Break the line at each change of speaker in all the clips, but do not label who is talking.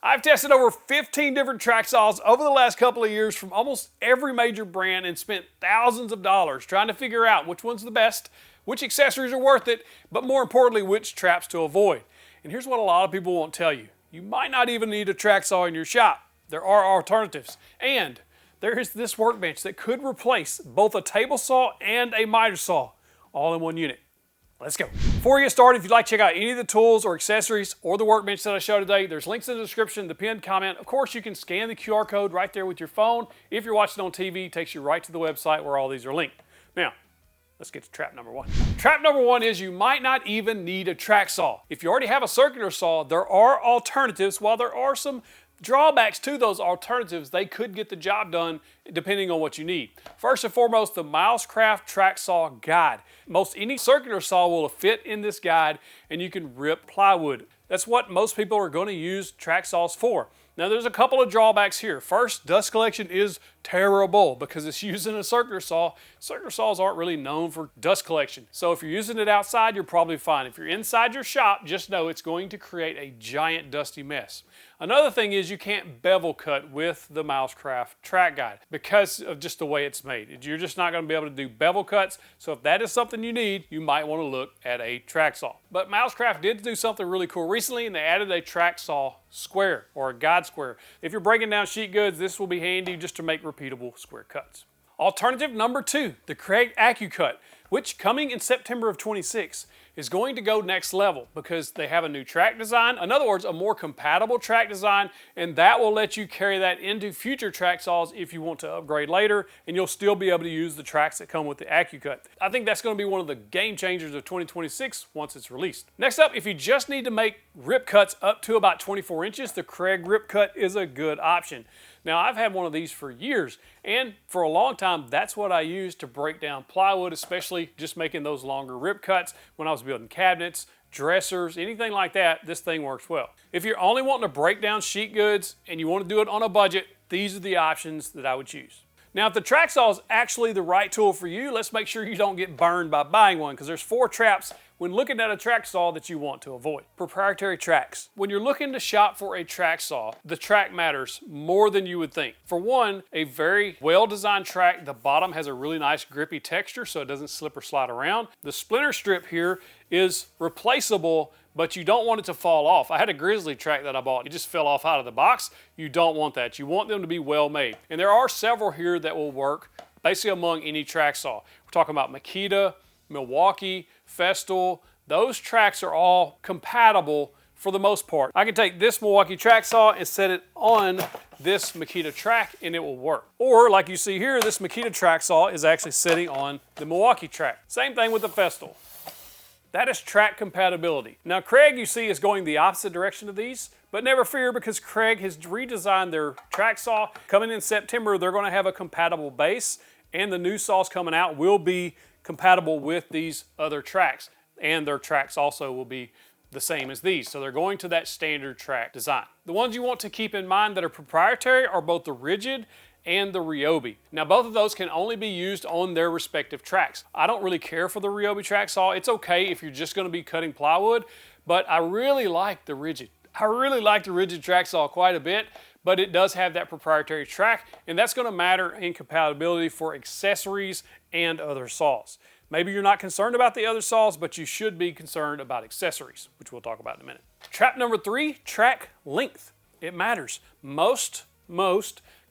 I've tested over 15 different track saws over the last couple of years from almost every major brand and spent thousands of dollars trying to figure out which one's the best, which accessories are worth it, but more importantly, which traps to avoid. And here's what a lot of people won't tell you. You might not even need a track saw in your shop. There are alternatives. And there is this workbench that could replace both a table saw and a miter saw all in one unit. Let's go. Before we get started, if you'd like to check out any of the tools or accessories or the workbench that I showed today, there's links in the description, the pinned comment. Of course, you can scan the QR code right there with your phone. If you're watching on TV, it takes you right to the website where all these are linked. Now, let's get to trap number one. Trap number one is you might not even need a track saw. If you already have a circular saw, there are alternatives. While there are some drawbacks to those alternatives, they could get the job done depending on what you need. First and foremost, the Milescraft Track Saw Guide. Most any circular saw will fit in this guide and you can rip plywood. That's what most people are going to use track saws for. Now there's a couple of drawbacks here. First, dust collection is terrible because it's using a circular saw. Circular saws aren't really known for dust collection. So if you're using it outside, you're probably fine. If you're inside your shop, just know it's going to create a giant dusty mess. Another thing is you can't bevel cut with the Milescraft Track Guide because of just the way it's made. You're just not going to be able to do bevel cuts. So if that is something you need, you might want to look at a track saw. But Milescraft did do something really cool recently, and they added a track saw square or a guide square. If you're breaking down sheet goods, this will be handy just to make repeatable square cuts. Alternative number two, the Kreg AccuCut, which coming in September of 26 is going to go next level because they have a new track design. In other words, a more compatible track design, and that will let you carry that into future track saws if you want to upgrade later, and you'll still be able to use the tracks that come with the AccuCut. I think that's going to be one of the game changers of 2026 once it's released. Next up, if you just need to make rip cuts up to about 24 inches, the Kreg Rip Cut is a good option. Now, I've had one of these for years, and for a long time, that's what I used to break down plywood, especially just making those longer rip cuts when I was building cabinets, dressers, anything like that. This thing works well. If you're only wanting to break down sheet goods and you want to do it on a budget, these are the options that I would choose. Now, if the track saw is actually the right tool for you, let's make sure you don't get burned by buying one, because there's 4 traps when looking at a track saw that you want to avoid. Proprietary tracks. When you're looking to shop for a track saw, the track matters more than you would think. For one, a very well-designed track, the bottom has a really nice grippy texture so it doesn't slip or slide around. The splinter strip here is replaceable, but you don't want it to fall off. I had a Grizzly track that I bought. It just fell off out of the box. You don't want that. You want them to be well made. And there are several here that will work basically among any track saw. We're talking about Makita, Milwaukee, Festool. Those tracks are all compatible for the most part. I can take this Milwaukee track saw and set it on this Makita track and it will work. Or like you see here, this Makita track saw is actually sitting on the Milwaukee track. Same thing with the Festool. That is track compatibility. Now Kreg, you see, is going the opposite direction of these, but never fear because Kreg has redesigned their track saw. Coming in September, they're going to have a compatible base, and the new saws coming out will be compatible with these other tracks, and their tracks also will be the same as these. So they're going to that standard track design. The ones you want to keep in mind that are proprietary are both the Rigid and the Ryobi. Now both of those can only be used on their respective tracks. I don't really care for the Ryobi track saw. It's okay if you're just going to be cutting plywood, but I really like the Rigid. I really like the Rigid track saw quite a bit, but it does have that proprietary track, and that's going to matter in compatibility for accessories and other saws. Maybe you're not concerned about the other saws, but you should be concerned about accessories, which we'll talk about in a minute. Trap number 3, track length. It matters. Most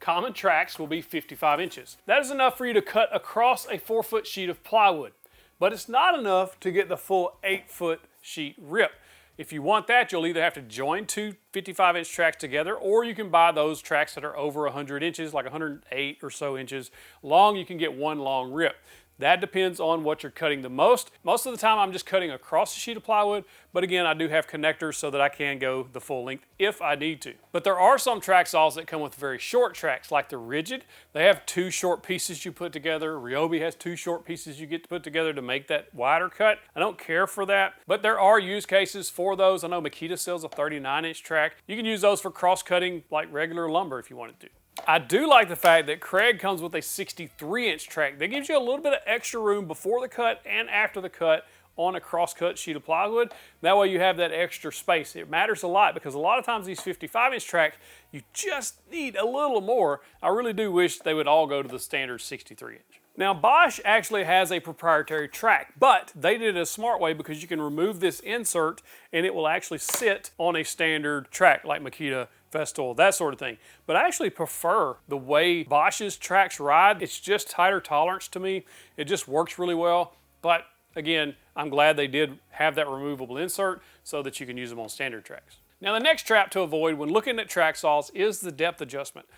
common tracks will be 55 inches. That is enough for you to cut across a 4-foot sheet of plywood, but it's not enough to get the full 8-foot sheet rip. If you want that, you'll either have to join 2 55-inch tracks together, or you can buy those tracks that are over 100 inches, like 108 or so inches long. You can get one long rip. That depends on what you're cutting the most. Most of the time I'm just cutting across a sheet of plywood, but again, I do have connectors so that I can go the full length if I need to. But there are some track saws that come with very short tracks, like the Rigid. They have 2 short pieces you put together. Ryobi has 2 short pieces you get to put together to make that wider cut. I don't care for that, but there are use cases for those. I know Makita sells a 39-inch track. You can use those for cross-cutting like regular lumber if you wanted to. I do like the fact that Kreg comes with a 63-inch track. That gives you a little bit of extra room before the cut and after the cut on a cross-cut sheet of plywood. That way you have that extra space. It matters a lot because a lot of times these 55-inch tracks, you just need a little more. I really do wish they would all go to the standard 63-inch. Now Bosch actually has a proprietary track, but they did it a smart way because you can remove this insert and it will actually sit on a standard track like Makita, Festool, that sort of thing. But I actually prefer the way Bosch's tracks ride. It's just tighter tolerance to me. It just works really well. But again, I'm glad they did have that removable insert so that you can use them on standard tracks. Now the next trap to avoid when looking at track saws is the depth adjustment.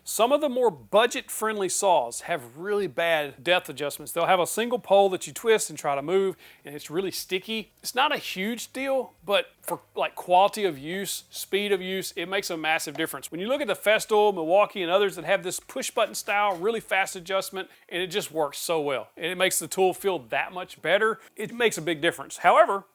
Some of the more budget-friendly saws have really bad depth adjustments. They'll have a single pole that you twist and try to move, and it's really sticky. It's not a huge deal, but for like quality of use, speed of use, it makes a massive difference. When you look at the Festool, Milwaukee, and others that have this push-button style, really fast adjustment, and it just works so well. And it makes the tool feel that much better. It makes a big difference. However,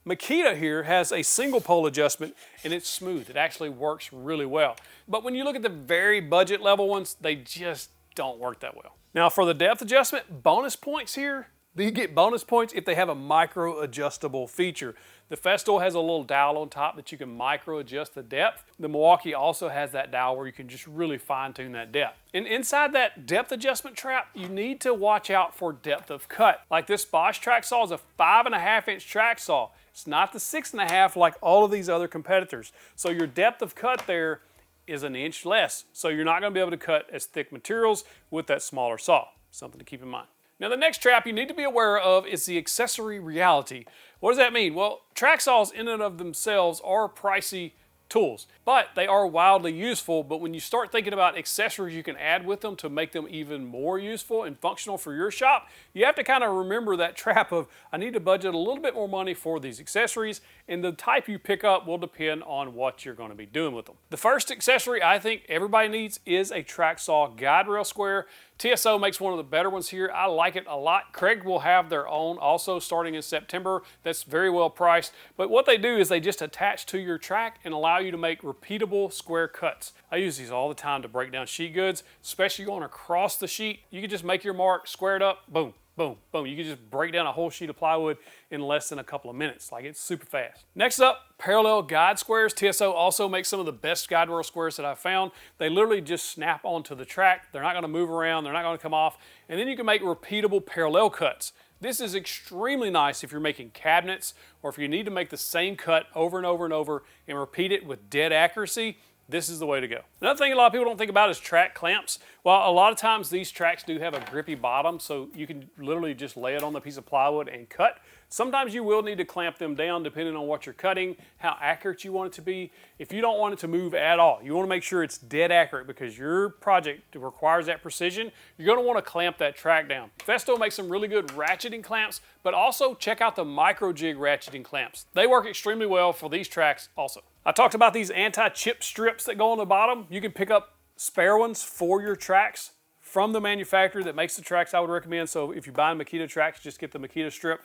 Makita here has a single pole adjustment and it's smooth. It actually works really well. But when you look at the very budget level ones, they just don't work that well. Now for the depth adjustment, bonus points here. You get bonus points if they have a micro adjustable feature. The Festool has a little dial on top that you can micro adjust the depth. The Milwaukee also has that dial where you can just really fine tune that depth. And inside that depth adjustment trap, you need to watch out for depth of cut. Like this Bosch track saw is a 5.5-inch track saw. It's not the 6.5 like all of these other competitors. So your depth of cut there is an inch less. So you're not going to be able to cut as thick materials with that smaller saw. Something to keep in mind. Now the next trap you need to be aware of is the accessory reality. What does that mean? Well, track saws in and of themselves are pricey tools, but they are wildly useful. But when you start thinking about accessories you can add with them to make them even more useful and functional for your shop, you have to kind of remember that trap of, I need to budget a little bit more money for these accessories, and the type you pick up will depend on what you're going to be doing with them. The first accessory I think everybody needs is a track saw guide rail square. TSO makes one of the better ones here. I like it a lot. Craig will have their own also starting in September. That's very well priced. But what they do is they just attach to your track and allow you to make repeatable square cuts. I use these all the time to break down sheet goods, especially going across the sheet. You can just make your mark, square it up, boom, boom, boom. You can just break down a whole sheet of plywood in less than a couple of minutes. Like, it's super fast. Next up, parallel guide squares. TSO also makes some of the best guide rail squares that I've found. They literally just snap onto the track. They're not going to move around. They're not going to come off. And then you can make repeatable parallel cuts. This is extremely nice if you're making cabinets or if you need to make the same cut over and over and over and repeat it with dead accuracy. This is the way to go. Another thing a lot of people don't think about is track clamps. Well, a lot of times these tracks do have a grippy bottom, so you can literally just lay it on the piece of plywood and cut. Sometimes you will need to clamp them down depending on what you're cutting, how accurate you want it to be. If you don't want it to move at all, you want to make sure it's dead accurate because your project requires that precision. You're going to want to clamp that track down. Festool makes some really good ratcheting clamps, but also check out the micro jig ratcheting clamps. They work extremely well for these tracks also. I talked about these anti-chip strips that go on the bottom. You can pick up spare ones for your tracks from the manufacturer that makes the tracks I would recommend. So if you're buying Makita tracks, just get the Makita strip.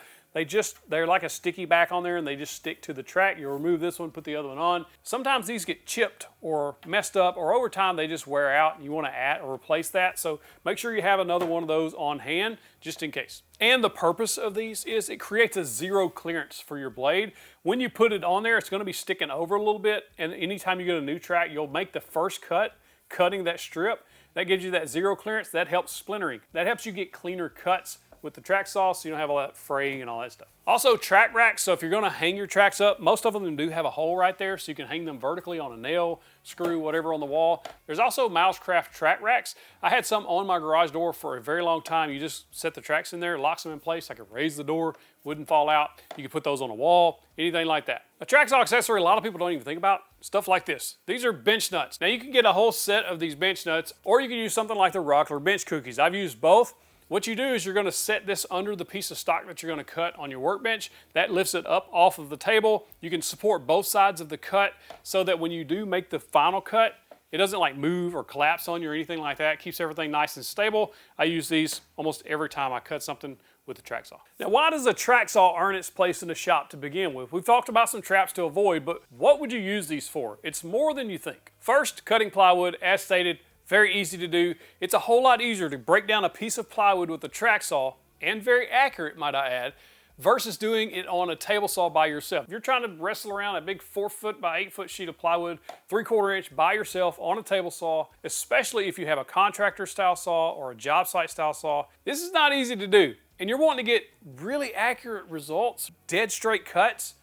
They're like a sticky back on there and they just stick to the track. You'll remove this one, put the other one on. Sometimes these get chipped or messed up, or over time they just wear out and you want to add or replace that. So make sure you have another one of those on hand just in case. And the purpose of these is it creates a zero clearance for your blade. When you put it on there, it's going to be sticking over a little bit, and anytime you get a new track, you'll make the first cut, cutting that strip. That gives you that zero clearance. That helps splintering. That helps you get cleaner cuts with the track saw so you don't have all that fraying and all that stuff. Also track racks, so if you're going to hang your tracks up, most of them do have a hole right there so you can hang them vertically on a nail, screw, whatever on the wall. There's also Mousecraft track racks. I had some on my garage door for a very long time. You just set the tracks in there, locks them in place. I could raise the door, wouldn't fall out. You could put those on a wall, anything like that. A track saw accessory a lot of people don't even think about, stuff like this. These are bench nuts. Now you can get a whole set of these bench nuts, or you can use something like the Rockler bench cookies. I've used both. What you do is you're going to set this under the piece of stock that you're going to cut on your workbench. That lifts it up off of the table. You can support both sides of the cut so that when you do make the final cut, it doesn't like move or collapse on you or anything like that. It keeps everything nice and stable. I use these almost every time I cut something with a track saw. Now, why does a track saw earn its place in the shop to begin with? We've talked about some traps to avoid, but what would you use these for? It's more than you think. First, cutting plywood, as stated, very easy to do. It's a whole lot easier to break down a piece of plywood with a track saw, and very accurate, might I add, versus doing it on a table saw by yourself. If you're trying to wrestle around a big 4-foot by 8-foot sheet of plywood, 3/4 inch by yourself on a table saw, especially if you have a contractor style saw or a job site style saw, this is not easy to do. And you're wanting to get really accurate results, dead straight cuts,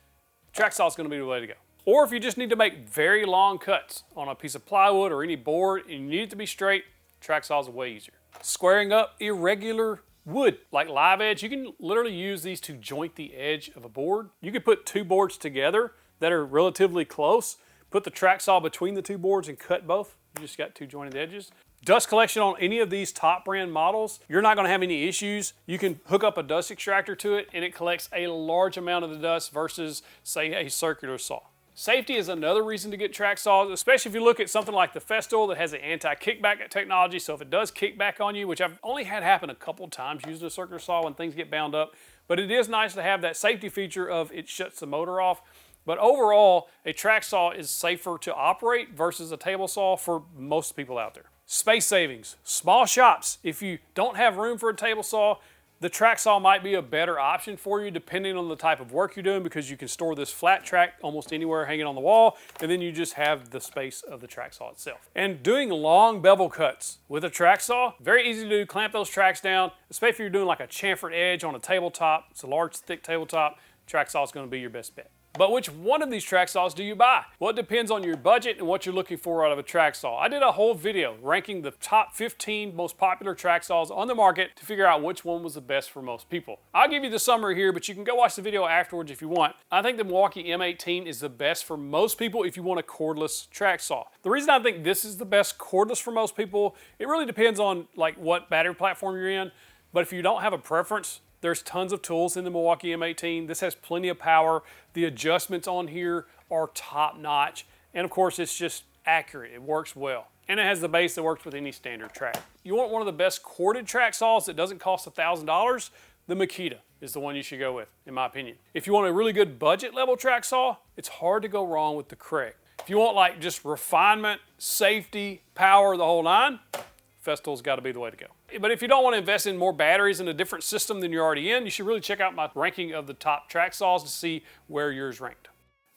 track saw is going to be the way to go. Or if you just need to make very long cuts on a piece of plywood or any board and you need it to be straight, track saw is way easier. Squaring up irregular wood, like live edge, you can literally use these to joint the edge of a board. You could put two boards together that are relatively close, put the track saw between the two boards and cut both. You just got two jointed edges. Dust collection on any of these top brand models, you're not going to have any issues. You can hook up a dust extractor to it and it collects a large amount of the dust versus, say, a circular saw. Safety is another reason to get track saws, especially if you look at something like the Festool that has an anti-kickback technology. So if it does kick back on you, which I've only had happen a couple times using a circular saw when things get bound up, but it is nice to have that safety feature of it shuts the motor off. But overall, a track saw is safer to operate versus a table saw for most people out there. Space savings, small shops. If you don't have room for a table saw, the track saw might be a better option for you depending on the type of work you're doing, because you can store this flat track almost anywhere hanging on the wall, and then you just have the space of the track saw itself. And doing long bevel cuts with a track saw, very easy to do. Clamp those tracks down, especially if you're doing like a chamfered edge on a tabletop. It's a large, thick tabletop. Track saw is going to be your best bet. But which one of these track saws do you buy? Well, it depends on your budget and what you're looking for out of a track saw. I did a whole video ranking the top 15 most popular track saws on the market to figure out which one was the best for most people. I'll give you the summary here, but you can go watch the video afterwards if you want. I think the Milwaukee M18 is the best for most people if you want a cordless track saw. The reason I think this is the best cordless for most people, it really depends on like what battery platform you're in. But if you don't have a preference, there's tons of tools in the Milwaukee M18. This has plenty of power. The adjustments on here are top notch. And of course, it's just accurate. It works well. And it has the base that works with any standard track. You want one of the best corded track saws that doesn't cost $1,000, the Makita is the one you should go with, in my opinion. If you want a really good budget level track saw, it's hard to go wrong with the Craig. If you want like just refinement, safety, power, the whole nine, Festool's got to be the way to go. But if you don't want to invest in more batteries and a different system than you're already in, you should really check out my ranking of the top track saws to see where yours ranked.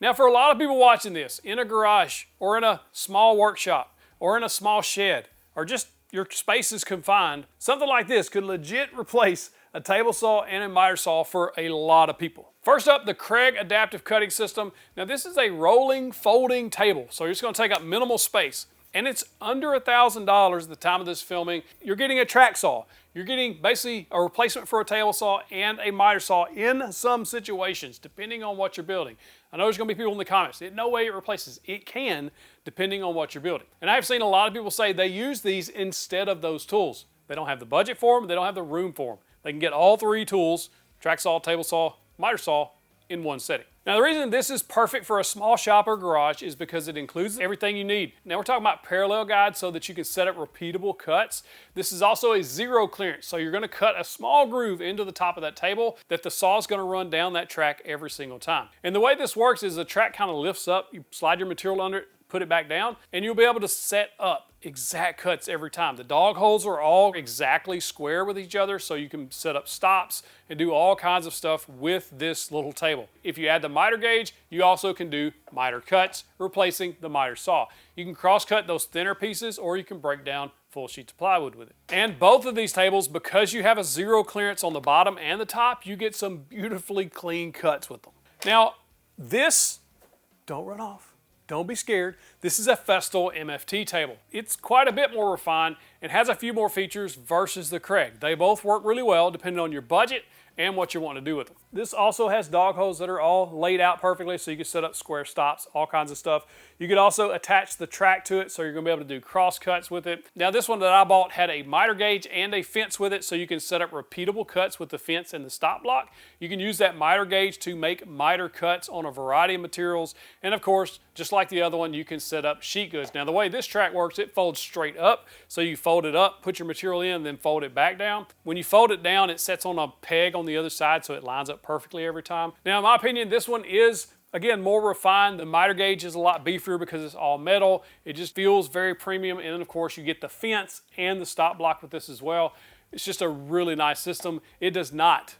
Now, for a lot of people watching this, in a garage or in a small workshop or in a small shed, or just your space is confined, something like this could legit replace a table saw and a miter saw for a lot of people. First up, the Craig Adaptive Cutting System. Now, this is a rolling, folding table, so you're just going to take up minimal space. And it's under $1,000 at the time of this filming. You're getting a track saw. You're getting basically a replacement for a table saw and a miter saw in some situations, depending on what you're building. I know there's going to be people in the comments. No way it replaces. It can, depending on what you're building. And I've seen a lot of people say they use these instead of those tools. They don't have the budget for them. They don't have the room for them. They can get all three tools, track saw, table saw, miter saw, in one setting. Now, the reason this is perfect for a small shop or garage is because it includes everything you need. Now, we're talking about parallel guides so that you can set up repeatable cuts. This is also a zero clearance, so you're going to cut a small groove into the top of that table that the saw is going to run down that track every single time. And the way this works is the track kind of lifts up, you slide your material under it, put it back down, and you'll be able to set up exact cuts every time. The dog holes are all exactly square with each other, so you can set up stops and do all kinds of stuff with this little table. If you add the miter gauge, you also can do miter cuts, replacing the miter saw. You can cross cut those thinner pieces, or you can break down full sheets of plywood with it. And both of these tables, because you have a zero clearance on the bottom and the top, you get some beautifully clean cuts with them. Now, this, don't run off. Don't be scared. This is a Festool MFT table. It's quite a bit more refined and has a few more features versus the Craig. They both work really well depending on your budget and what you want to do with them. This also has dog holes that are all laid out perfectly, so you can set up square stops, all kinds of stuff. You could also attach the track to it, so you're going to be able to do cross cuts with it. Now, this one that I bought had a miter gauge and a fence with it, so you can set up repeatable cuts with the fence and the stop block. You can use that miter gauge to make miter cuts on a variety of materials. And of course, just like the other one, you can set up sheet goods. Now, the way this track works, it folds straight up. So you fold it up, put your material in, then fold it back down. When you fold it down, it sets on a peg on the other side, so it lines up perfectly every time. Now, in my opinion, this one is, again, more refined. The miter gauge is a lot beefier because it's all metal. It just feels very premium. And then, of course, you get the fence and the stop block with this as well. It's just a really nice system. It does not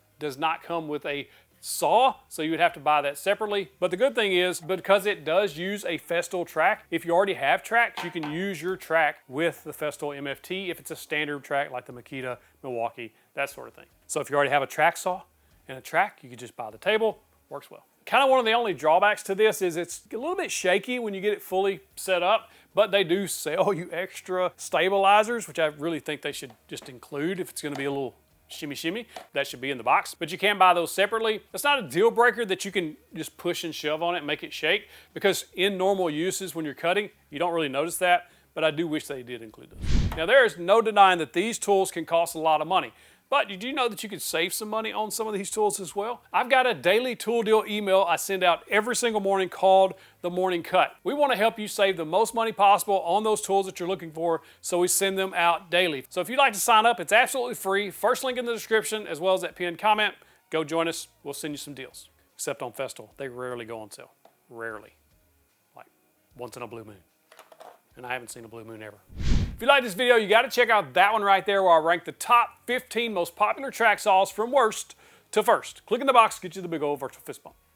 come with a saw, so you would have to buy that separately. But the good thing is, because it does use a Festool track, if you already have tracks, you can use your track with the Festool MFT if it's a standard track like the Makita, Milwaukee, that sort of thing. So if you already have a track saw and a track, you can just buy the table, works well. Kind of one of the only drawbacks to this is it's a little bit shaky when you get it fully set up, but they do sell you extra stabilizers, which I really think they should just include if it's gonna be a little shimmy. That should be in the box, but you can buy those separately. It's not a deal breaker that you can just push and shove on it and make it shake, because in normal uses when you're cutting, you don't really notice that, but I do wish they did include those. Now there is no denying that these tools can cost a lot of money. But did you know that you could save some money on some of these tools as well? I've got a daily tool deal email I send out every single morning called The Morning Cut. We want to help you save the most money possible on those tools that you're looking for, so we send them out daily. So if you'd like to sign up, it's absolutely free. First link in the description, as well as that pinned comment. Go join us. We'll send you some deals. Except on Festool, they rarely go on sale. Rarely. Like once in a blue moon. And I haven't seen a blue moon ever. If you like this video, you got to check out that one right there where I rank the top 15 most popular track saws from worst to first. Click in the box, get you the big old virtual fist bump.